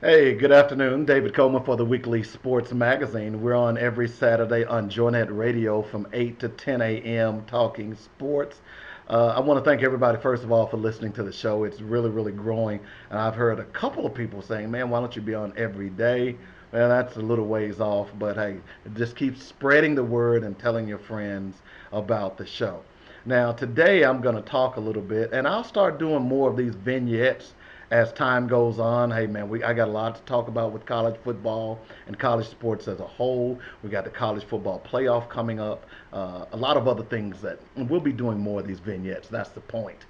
Hey, good afternoon. David Coleman for the Weekly Sports Magazine. We're on every Saturday on Joynet Radio from 8 to 10 a.m. talking sports. I want to thank everybody, first of all, for listening to the show. It's really, really growing. And I've heard a couple of people saying, man, why don't you be on every day? Well, that's a little ways off, but hey, just keep spreading the word and telling your friends about the show. Now, today I'm going to talk a little bit, and I'll start doing more of these vignettes as time goes on. Hey man, I got a lot to talk about with college football and college sports as a whole. We got the college football playoff coming up. A lot of other things that we'll be doing more of these vignettes. That's the point.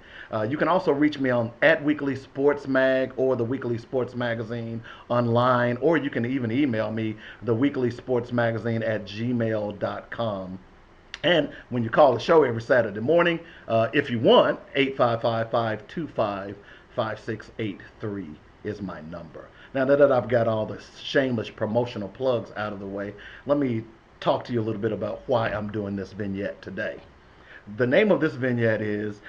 You can also reach me on at Weekly Sports Mag or the Weekly Sports Magazine online, or you can even email me the Weekly Sports Magazine at gmail.com. And when you call the show every Saturday morning, if you want, 855-525-5683 is my number. Now that I've got all the shameless promotional plugs out of the way, let me talk to you a little bit about why I'm doing this vignette today. The name of this vignette is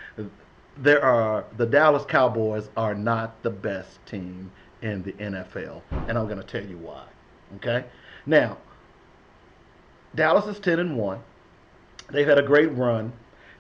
the Dallas Cowboys are not the best team in the NFL, and I'm going to tell you why. Okay? Now, Dallas is 10-1. They've had a great run.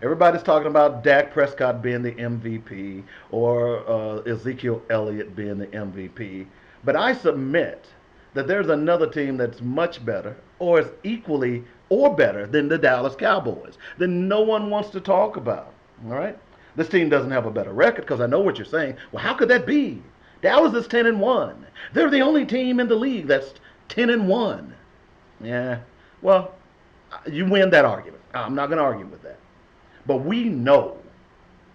Everybody's talking about Dak Prescott being the MVP or Ezekiel Elliott being the MVP. But I submit that there's another team that's much better or is equally or better than the Dallas Cowboys that no one wants to talk about. All right? This team doesn't have a better record because I know what you're saying. Well, how could that be? Dallas is 10-1. They're the only team in the league that's 10-1. Yeah. Well, you win that argument. I'm not going to argue with that. But we know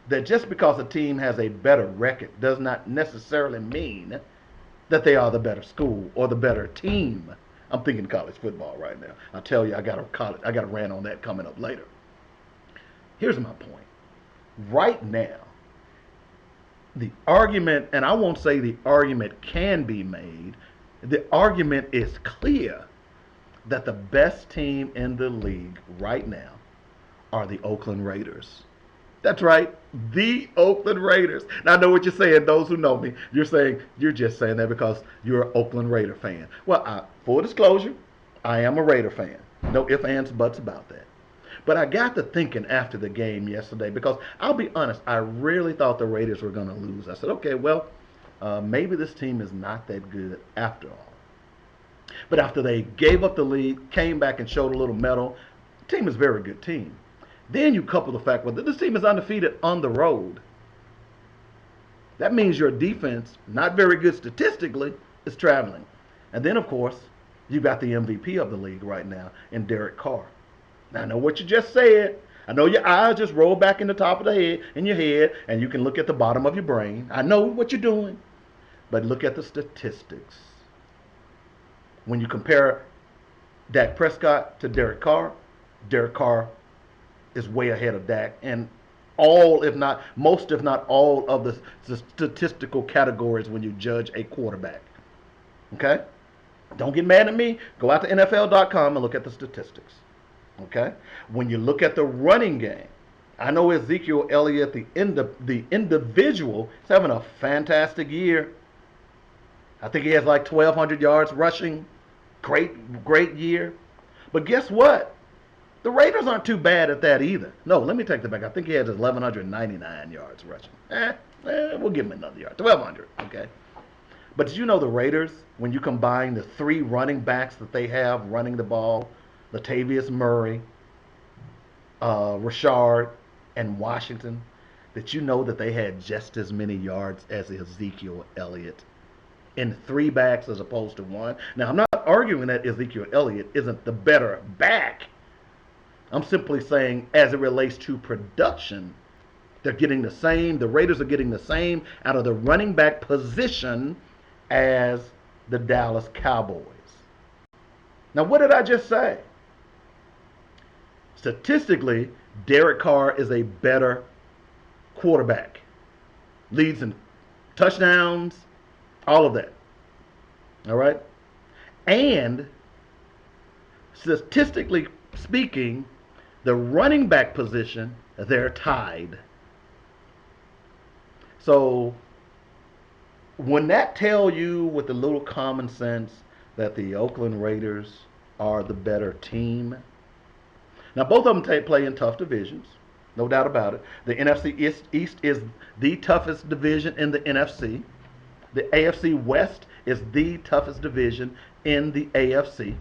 that just because a team has a better record does not necessarily mean that they are the better school or the better team. I'm thinking college football right now. I'll tell you, I got a rant on that coming up later. Here's my point. Right now, the argument, and I won't say the argument can be made, the argument is clear that the best team in the league right now are the Oakland Raiders. That's right, the Oakland Raiders. Now I know what you're saying. Those who know me, you're just saying that because you're an Oakland Raider fan. Well, full disclosure, I am a Raider fan. No ifs, ands, buts about that. But I got to thinking after the game yesterday because I'll be honest, I really thought the Raiders were going to lose. I said, okay, well, maybe this team is not that good after all. But after they gave up the lead, came back and showed a little mettle, the team is a very good team. Then you couple the fact that this team is undefeated on the road. That means your defense, not very good statistically, is traveling. And then, of course, you got the MVP of the league right now in Derek Carr. Now, I know what you just said. I know your eyes just roll back in the top of the head, in your head, and you can look at the bottom of your brain. I know what you're doing. But look at the statistics. When you compare Dak Prescott to Derek Carr is way ahead of Dak in all, if not most, if not all of the statistical categories when you judge a quarterback. Okay? Don't get mad at me. Go out to NFL.com and look at the statistics. Okay? When you look at the running game, I know Ezekiel Elliott, the individual, is having a fantastic year. I think he has like 1,200 yards rushing. Great year. But guess what? The Raiders aren't too bad at that either. No, let me take that back. I think he has 1,199 yards rushing. We'll give him another yard. 1,200, okay? But did you know the Raiders, when you combine the three running backs that they have running the ball, Latavius Murray, Rashard, and Washington, that you know that they had just as many yards as Ezekiel Elliott in three backs as opposed to one. Now, I'm not arguing that Ezekiel Elliott isn't the better back. I'm simply saying as it relates to production, they're getting the same, the Raiders are getting the same out of the running back position as the Dallas Cowboys. Now, what did I just say? Statistically, Derek Carr is a better quarterback. Leads in touchdowns, all of that. All right? And statistically speaking, the running back position, they're tied. So Wouldn't that tell you with a little common sense that the Oakland Raiders are the better team? Now, both of them play in tough divisions, no doubt about it. The NFC East is the toughest division in the NFC. The AFC West is the toughest division in the AFC.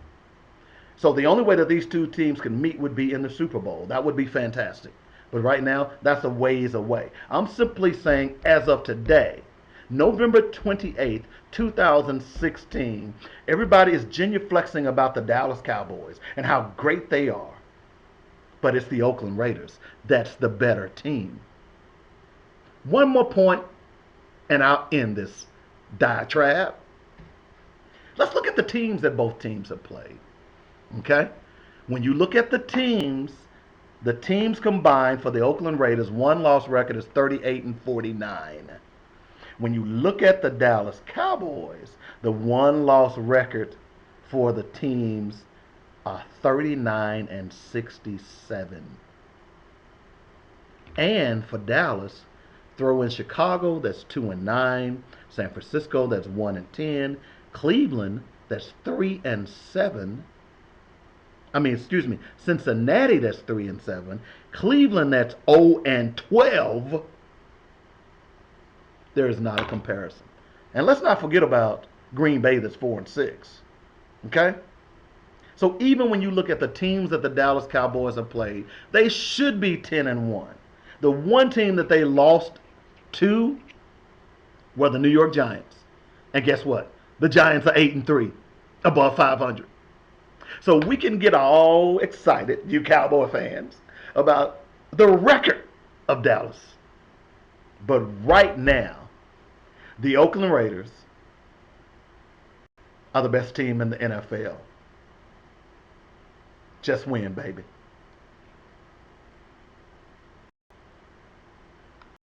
So the only way that these two teams can meet would be in the Super Bowl. That would be fantastic. But right now, that's a ways away. I'm simply saying, as of today, November 28th, 2016, everybody is genuflexing about the Dallas Cowboys and how great they are. But it's the Oakland Raiders that's the better team. One more point, and I'll end this diatribe. Let's look at the teams that both teams have played. Okay? When you look at the teams combined for the Oakland Raiders, one loss record is 38 and 49. When you look at the Dallas Cowboys, the one loss record for the teams are 39 and 67. And for Dallas, throw in Chicago, that's 2 and 9, San Francisco, that's 1 and 10, Cleveland, that's 3 and 7. Cincinnati, that's 3 and 7, Cleveland, that's 0 and 12. There is not a comparison. And let's not forget about Green Bay, that's 4 and 6. Okay? So even when you look at the teams that the Dallas Cowboys have played, they should be 10 and 1. The one team that they lost to were the New York Giants. And guess what? The Giants are 8 and 3, above 500. So we can get all excited, you Cowboy fans, about the record of Dallas. But right now, the Oakland Raiders are the best team in the NFL. Just win, baby.